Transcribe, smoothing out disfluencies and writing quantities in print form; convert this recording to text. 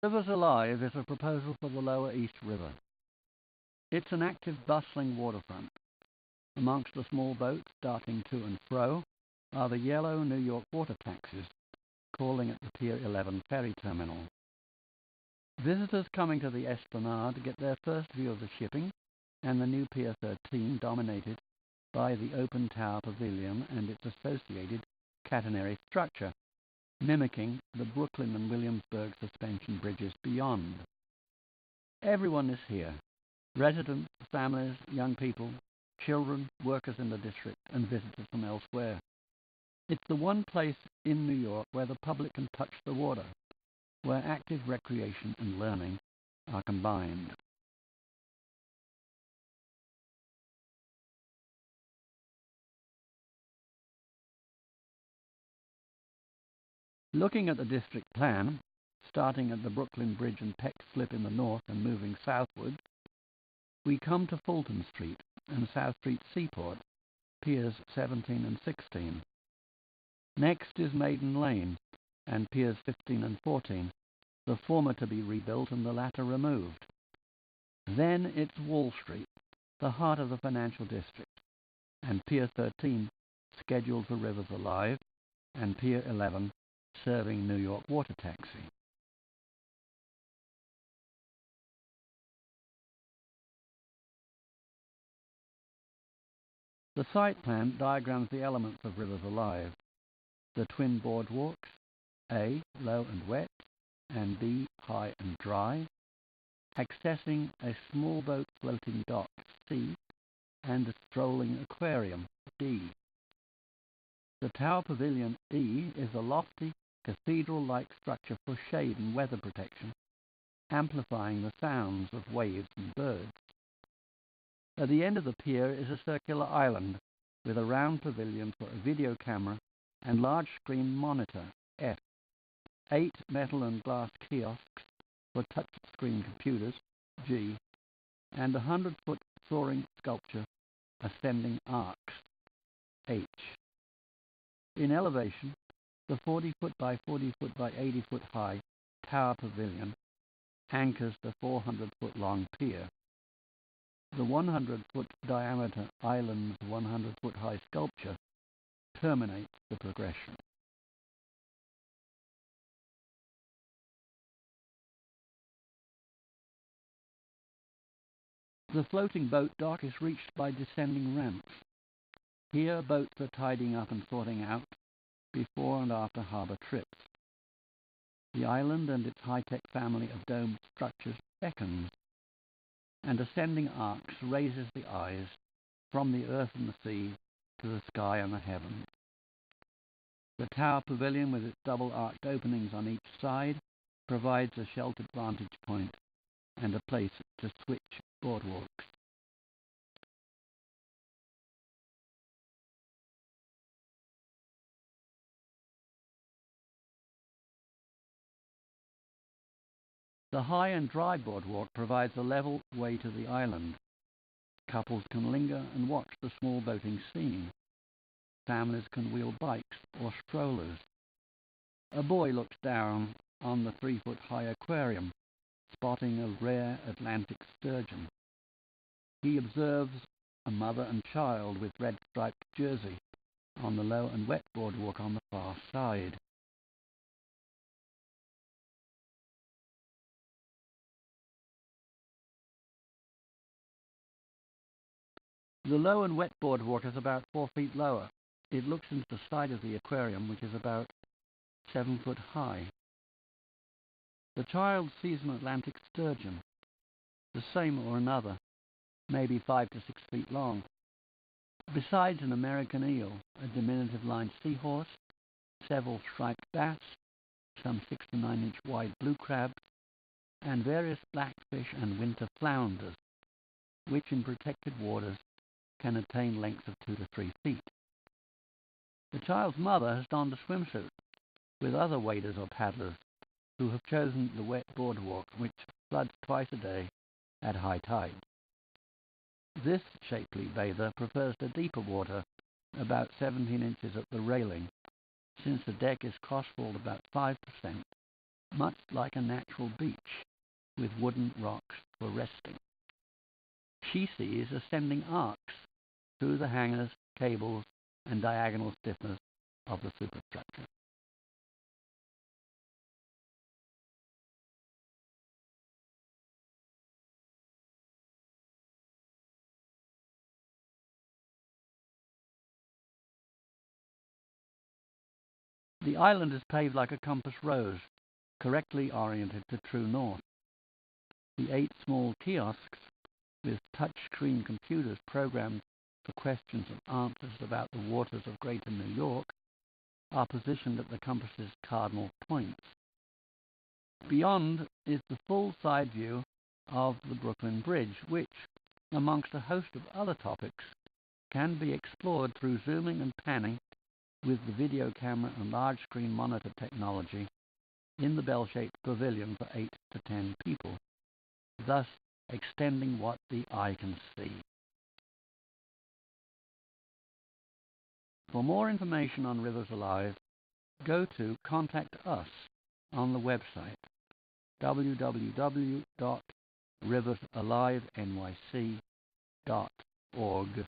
Rivers Alive is a proposal for the Lower East River. It's an active, bustling waterfront. Amongst the small boats darting to and fro are the yellow New York water taxis, calling at the Pier 11 ferry terminal. Visitors coming to the Esplanade get their first view of the shipping and the new Pier 13, dominated by the open tower pavilion and its associated catenary structure, mimicking the Brooklyn and Williamsburg suspension bridges beyond. Everyone is here: residents, families, young people, children, workers in the district, and visitors from elsewhere. It's the one place in New York where the public can touch the water, where active recreation and learning are combined. Looking at the district plan, starting at the Brooklyn Bridge and Peck Slip in the north and moving southward, we come to Fulton Street and South Street Seaport, Piers 17 and 16. Next is Maiden Lane and Piers 15 and 14, the former to be rebuilt and the latter removed. Then it's Wall Street, the heart of the financial district, and Pier 13, scheduled for Rivers Alive, and Pier 11, serving New York water taxi. The site plan diagrams the elements of Rivers Alive: the twin boardwalks, A, low and wet, and B, high and dry, accessing a small boat floating dock, C, and a strolling aquarium, D. The tower pavilion, E, is a lofty, cathedral-like structure for shade and weather protection, amplifying the sounds of waves and birds. At the end of the pier is a circular island with a round pavilion for a video camera and large screen monitor, F, 8 metal and glass kiosks for touch-screen computers, G, and a 100-foot soaring sculpture, Ascending Arcs, H. In elevation, the 40-foot by 40-foot by 80-foot high tower pavilion anchors the 400-foot long pier. The 100-foot diameter island's 100-foot high sculpture terminates the progression. The floating boat dock is reached by descending ramps. Here boats are tidying up and sorting out before and after harbour trips. The island and its high-tech family of domed structures beckons, and Ascending Arcs raises the eyes from the earth and the sea to the sky and the heavens. The tower pavilion, with its double-arched openings on each side, provides a sheltered vantage point and a place to switch boardwalks. The high and dry boardwalk provides a level way to the island. Couples can linger and watch the small boating scene. Families can wheel bikes or strollers. A boy looks down on the 3-foot high aquarium, spotting a rare Atlantic sturgeon. He observes a mother and child with red striped jersey on the low and wet boardwalk on the far side. The low and wet boardwalk is about 4 feet lower. It looks into the side of the aquarium, which is about 7 foot high. The child sees an Atlantic sturgeon, the same or another, maybe 5 to 6 feet long. Besides an American eel, a diminutive lined seahorse, several striped bass, some 6 to 9 inch wide blue crabs, and various blackfish and winter flounders, which in protected waters can attain lengths of 2 to 3 feet. The child's mother has donned a swimsuit with other waders or paddlers who have chosen the wet boardwalk, which floods twice a day at high tide. This shapely bather prefers the deeper water, about 17 inches at the railing, since the deck is crosswalled about 5%, much like a natural beach, with wooden rocks for resting. She sees ascending arcs through the hangars, cables, and diagonal stiffness of the superstructure. The island is paved like a compass rose, correctly oriented to true north. The 8 small kiosks with touch-screen computers programmed for questions and answers about the waters of Greater New York are positioned at the compass's cardinal points. Beyond is the full side view of the Brooklyn Bridge, which, amongst a host of other topics, can be explored through zooming and panning with the video camera and large screen monitor technology in the bell-shaped pavilion for 8 to 10 people, thus extending what the eye can see. For more information on Rivers Alive, go to Contact Us on the website www.riversaliveny.org